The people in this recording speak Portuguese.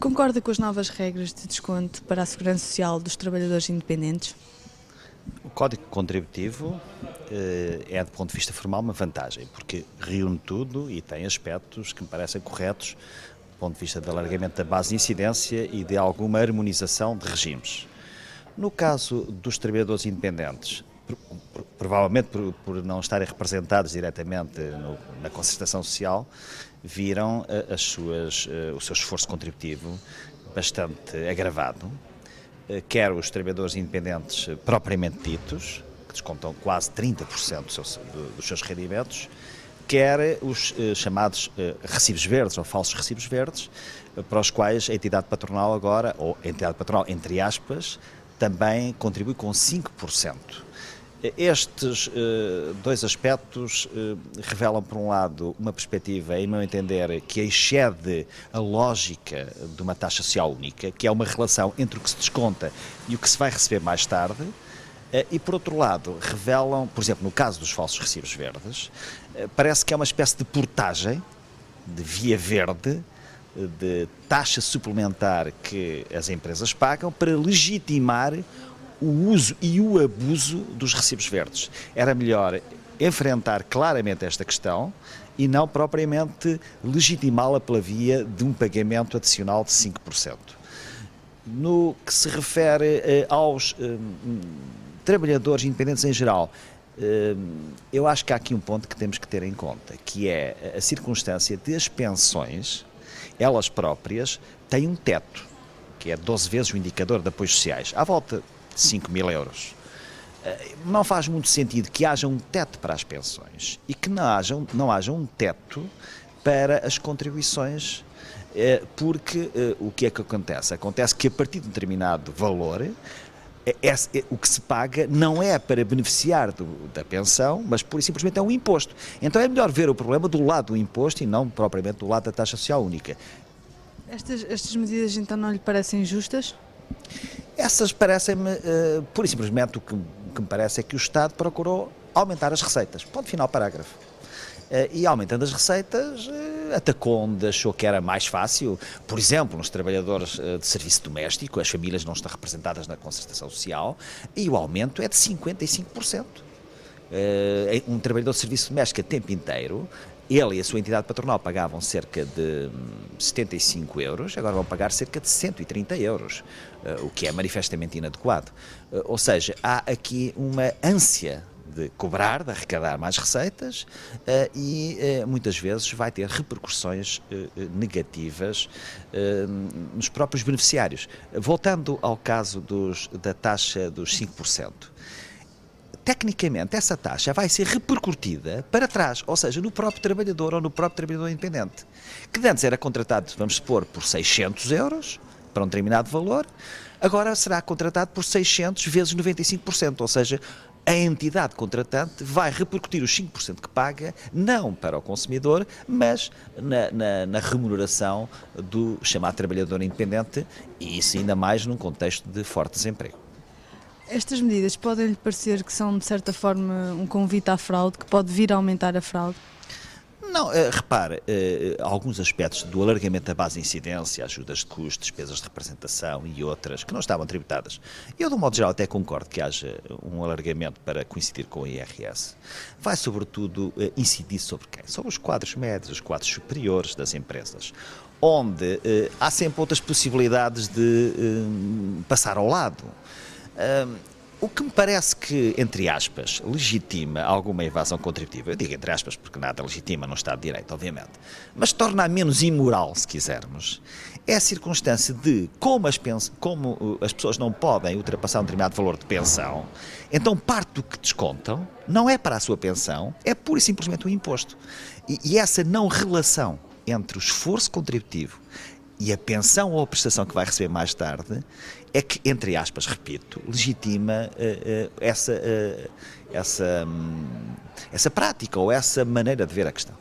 Concorda com as novas regras de desconto para a Segurança Social dos trabalhadores independentes? O Código Contributivo é, do ponto de vista formal, uma vantagem, porque reúne tudo e tem aspectos que me parecem corretos do ponto de vista do alargamento da base de incidência e de alguma harmonização de regimes. No caso dos trabalhadores independentes, provavelmente por não estarem representados diretamente na concertação social, viram o seu esforço contributivo bastante agravado, quer os trabalhadores independentes propriamente ditos, que descontam quase 30% dos seus rendimentos, quer os chamados recibos verdes ou falsos recibos verdes, para os quais a entidade patronal agora, ou a entidade patronal entre aspas, também contribui com 5%. Estes dois aspectos revelam, por um lado, uma perspectiva, em meu entender, que excede a lógica de uma taxa social única, que é uma relação entre o que se desconta e o que se vai receber mais tarde, e, por outro lado, revelam, por exemplo, no caso dos falsos recibos verdes, parece que é uma espécie de portagem, de via verde, de taxa suplementar que as empresas pagam para legitimar o uso e o abuso dos recibos verdes. Era melhor enfrentar claramente esta questão e não propriamente legitimá-la pela via de um pagamento adicional de 5%. No que se refere aos trabalhadores independentes em geral, eu acho que há aqui um ponto que temos que ter em conta, que é a circunstância de as pensões, elas próprias, têm um teto, que é 12 vezes o indicador de apoios sociais, à volta de 5.000 euros. Não faz muito sentido que haja um teto para as pensões e que não haja um teto para as contribuições, porque o que é que acontece? Acontece que a partir de um determinado valor, o que se paga não é para beneficiar da pensão, mas pura e simplesmente é um imposto. Então é melhor ver o problema do lado do imposto e não propriamente do lado da taxa social única. Estas medidas então não lhe parecem justas? Essas parecem-me, pura e simplesmente o que me parece é que o Estado procurou aumentar as receitas. Ponto final, parágrafo. E aumentando as receitas, atacou onde achou que era mais fácil. Por exemplo, nos trabalhadores de serviço doméstico, as famílias não estão representadas na concertação social e o aumento é de 55%. Um trabalhador de serviço doméstico a tempo inteiro, ele e a sua entidade patronal pagavam cerca de 75 euros, agora vão pagar cerca de 130 euros, o que é manifestamente inadequado. Ou seja, há aqui uma ânsia de cobrar, de arrecadar mais receitas e muitas vezes vai ter repercussões negativas nos próprios beneficiários. Voltando ao caso da taxa dos 5%. Tecnicamente, essa taxa vai ser repercutida para trás, ou seja, no próprio trabalhador ou no próprio trabalhador independente, que antes era contratado, vamos supor, por 600 euros, para um determinado valor, agora será contratado por 600 vezes 95%, ou seja, a entidade contratante vai repercutir os 5% que paga, não para o consumidor, mas na remuneração do chamado trabalhador independente, e isso ainda mais num contexto de forte desemprego. Estas medidas podem-lhe parecer que são, de certa forma, um convite à fraude, que pode vir a aumentar a fraude? Não, repare, alguns aspectos do alargamento da base de incidência, ajudas de custo, despesas de representação e outras que não estavam tributadas. Eu, de um modo geral, até concordo que haja um alargamento para coincidir com o IRS. Vai, sobretudo, incidir sobre quem? Sobre os quadros médios, os quadros superiores das empresas, onde há sempre outras possibilidades de passar ao lado. O que me parece que, entre aspas, legitima alguma evasão contributiva, eu digo entre aspas porque nada legitima no Estado de Direito, obviamente, mas torna-a menos imoral, se quisermos, é a circunstância de como as pessoas não podem ultrapassar um determinado valor de pensão, então parte do que descontam não é para a sua pensão, é pura e simplesmente um imposto. E essa não relação entre o esforço contributivo e a pensão ou a prestação que vai receber mais tarde é que, entre aspas, repito, legitima essa prática ou essa maneira de ver a questão.